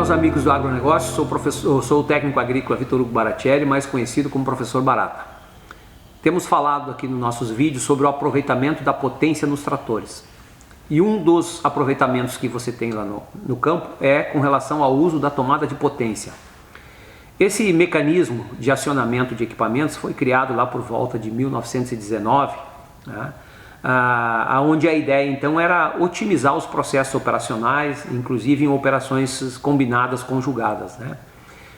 meus amigos do agronegócio, sou o técnico agrícola Vitor Hugo Baratieri, mais conhecido como Professor Barata. Temos falado aqui nos nossos vídeos sobre o aproveitamento da potência nos tratores. E um dos aproveitamentos que você tem lá no campo é com relação ao uso da tomada de potência. Esse mecanismo de acionamento de equipamentos foi criado lá por volta de 1919, né? Onde a ideia então era otimizar os processos operacionais, inclusive em operações combinadas, conjugadas, né?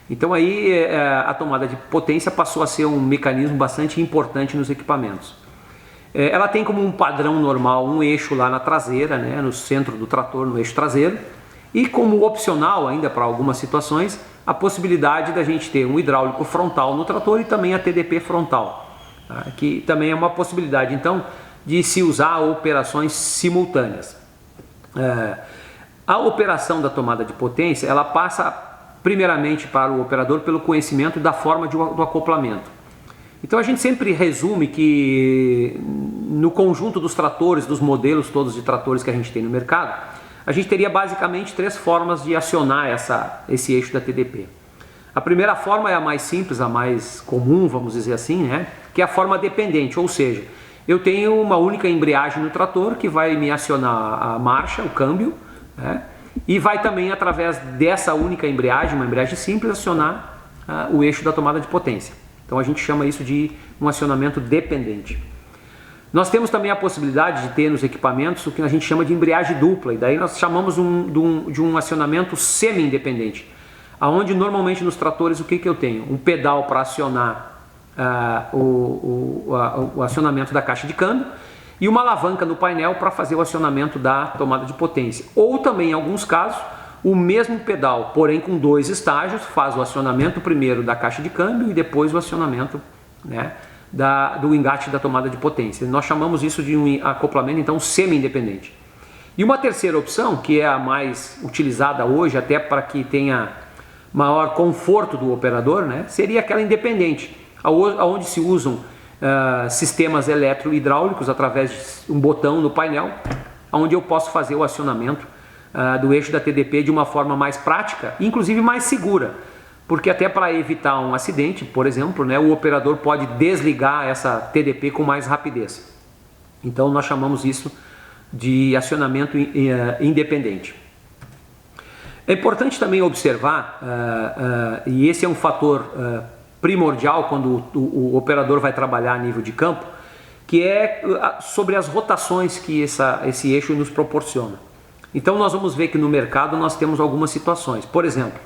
Então aí a tomada de potência passou a ser um mecanismo bastante importante nos equipamentos. Ela tem como um padrão normal um eixo lá na traseira, né, no centro do trator, no eixo traseiro, e como opcional ainda para algumas situações, a possibilidade da gente ter um hidráulico frontal no trator e também a TDP frontal, tá? Que também é uma possibilidade então de se usar operações simultâneas. A operação da tomada de potência, ela passa primeiramente para o operador pelo conhecimento da forma do acoplamento. Então a gente sempre resume que no conjunto dos tratores, dos modelos todos de tratores que a gente tem no mercado, a gente teria basicamente três formas de acionar esse eixo da TDP. A primeira forma é a mais simples, a mais comum, vamos dizer assim, né? Que é a forma dependente, ou seja, eu tenho uma única embreagem no trator que vai me acionar a marcha, o câmbio, né? E vai também, através dessa única embreagem, uma embreagem simples, acionar o eixo da tomada de potência. Então a gente chama isso de um acionamento dependente. Nós temos também a possibilidade de ter nos equipamentos o que a gente chama de embreagem dupla, e daí nós chamamos de um acionamento semi-independente, onde normalmente nos tratores o que eu tenho? Um pedal para acionar o acionamento da caixa de câmbio e uma alavanca no painel para fazer o acionamento da tomada de potência. Ou também, em alguns casos, o mesmo pedal, porém com dois estágios, faz o acionamento primeiro da caixa de câmbio e depois o acionamento, né, do engate da tomada de potência. Nós chamamos isso de um acoplamento então semi-independente. E uma terceira opção, que é a mais utilizada hoje, até para que tenha maior conforto do operador, né, seria aquela independente, onde se usam sistemas eletro-hidráulicos através de um botão no painel, onde eu posso fazer o acionamento do eixo da TDP de uma forma mais prática, inclusive mais segura, porque até para evitar um acidente, por exemplo, né, o operador pode desligar essa TDP com mais rapidez. Então nós chamamos isso de acionamento independente. É importante também observar, e esse é um fator primordial quando o operador vai trabalhar a nível de campo, que é sobre as rotações que esse eixo nos proporciona. Então nós vamos ver que no mercado nós temos algumas situações. Por exemplo,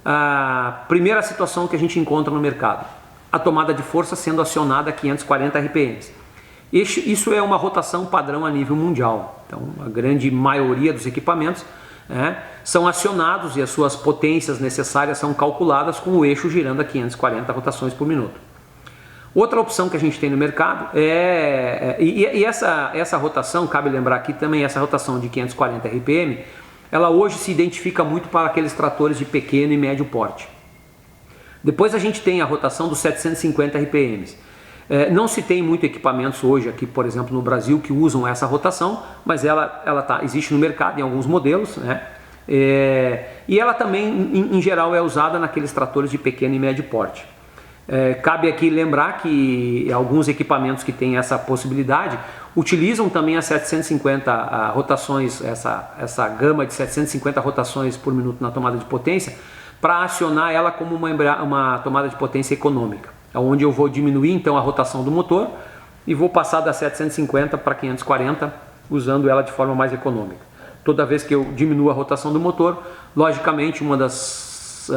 a primeira situação que a gente encontra no mercado, a tomada de força sendo acionada a 540 RPMs. Isso é uma rotação padrão a nível mundial. Então a grande maioria dos equipamentos são acionados e as suas potências necessárias são calculadas com o eixo girando a 540 rotações por minuto. Outra opção que a gente tem no mercado essa rotação, cabe lembrar aqui também, essa rotação de 540 RPM, ela hoje se identifica muito para aqueles tratores de pequeno e médio porte. Depois a gente tem a rotação dos 750 RPMs. Não se tem muito equipamentos hoje aqui, por exemplo, no Brasil, que usam essa rotação, mas ela existe no mercado em alguns modelos, né? E ela também, em geral, é usada naqueles tratores de pequeno e médio porte. Cabe aqui lembrar que alguns equipamentos que têm essa possibilidade utilizam também as 750 rotações, essa gama de 750 rotações por minuto na tomada de potência, para acionar ela como uma tomada de potência econômica, onde eu vou diminuir então a rotação do motor e vou passar das 750 para 540, usando ela de forma mais econômica. Toda vez que eu diminuo a rotação do motor, logicamente uma das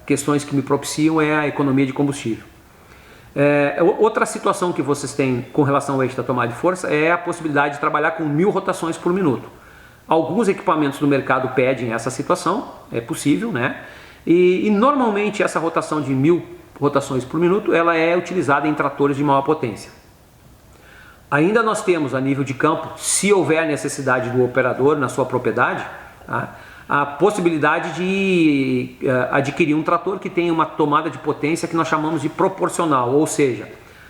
questões que me propiciam é a economia de combustível. Outra situação que vocês têm com relação ao eixo da tomada de força é a possibilidade de trabalhar com 1000 rotações por minuto. Alguns equipamentos no mercado pedem essa situação, é possível, né? E normalmente essa rotação de 1000 rotações por minuto, ela é utilizada em tratores de maior potência. Ainda nós temos a nível de campo, se houver necessidade do operador na sua propriedade, tá, a possibilidade de adquirir um trator que tenha uma tomada de potência que nós chamamos de proporcional, ou seja,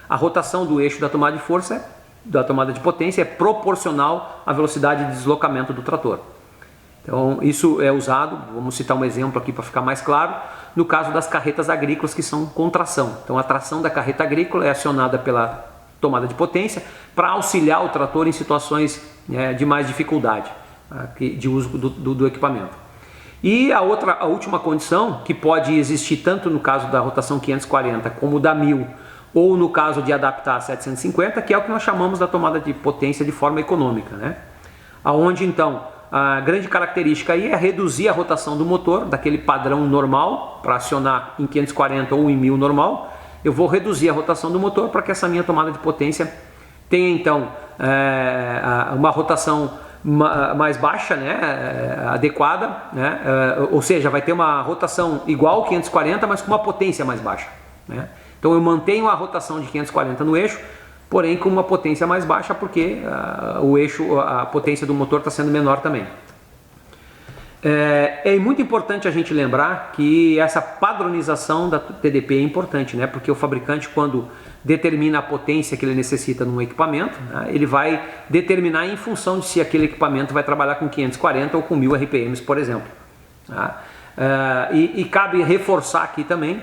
a rotação do eixo da tomada de força, da tomada de potência, é proporcional à velocidade de deslocamento do trator. Então isso é usado, vamos citar um exemplo aqui para ficar mais claro, no caso das carretas agrícolas que são com tração. Então a tração da carreta agrícola é acionada pela tomada de potência para auxiliar o trator em situações de mais dificuldade de uso do equipamento. E a última condição, que pode existir tanto no caso da rotação 540 como da 1000, ou no caso de adaptar a 750, que é o que nós chamamos da tomada de potência de forma econômica, né? Aonde então a grande característica aí é reduzir a rotação do motor daquele padrão normal para acionar em 540 ou em 1000 normal. Eu vou reduzir a rotação do motor para que essa minha tomada de potência tenha então uma rotação mais baixa, né, adequada, né, ou seja, vai ter uma rotação igual ao 540, mas com uma potência mais baixa, né? Então eu mantenho a rotação de 540 no eixo, porém com uma potência mais baixa, porque o eixo, a potência do motor está sendo menor também. É muito importante a gente lembrar que essa padronização da TDP é importante, né? Porque o fabricante, quando determina a potência que ele necessita num equipamento, né, ele vai determinar em função de se aquele equipamento vai trabalhar com 540 ou com 1000 RPMs, por exemplo. Tá? E cabe reforçar aqui também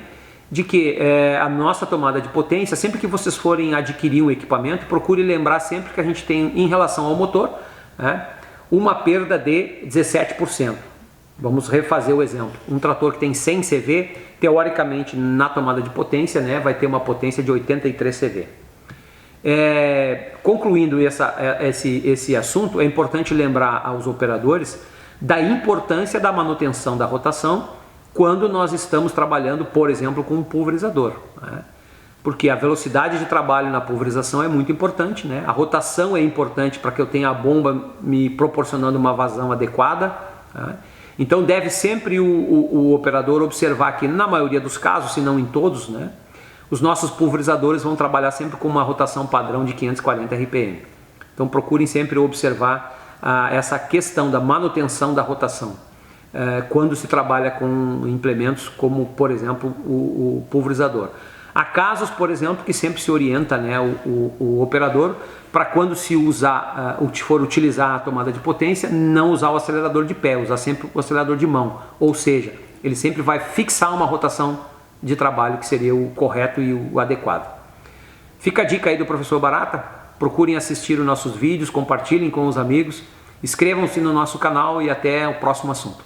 de que a nossa tomada de potência, sempre que vocês forem adquirir um equipamento, procure lembrar sempre que a gente tem, em relação ao motor, né, uma perda de 17%. Vamos refazer o exemplo. Um trator que tem 100 CV, teoricamente na tomada de potência, né, vai ter uma potência de 83 CV. Concluindo esse assunto, é importante lembrar aos operadores da importância da manutenção da rotação quando nós estamos trabalhando, por exemplo, com um pulverizador, né? Porque a velocidade de trabalho na pulverização é muito importante, né? A rotação é importante para que eu tenha a bomba me proporcionando uma vazão adequada, né? Então deve sempre o operador observar que na maioria dos casos, se não em todos, né, os nossos pulverizadores vão trabalhar sempre com uma rotação padrão de 540 RPM. Então procurem sempre observar essa questão da manutenção da rotação quando se trabalha com implementos como, por exemplo, o pulverizador. Há casos, por exemplo, que sempre se orienta, né, o operador para quando se for utilizar a tomada de potência, não usar o acelerador de pé, usar sempre o acelerador de mão. Ou seja, ele sempre vai fixar uma rotação de trabalho que seria o correto e o adequado. Fica a dica aí do professor Barata, procurem assistir os nossos vídeos, compartilhem com os amigos, inscrevam-se no nosso canal e até o próximo assunto.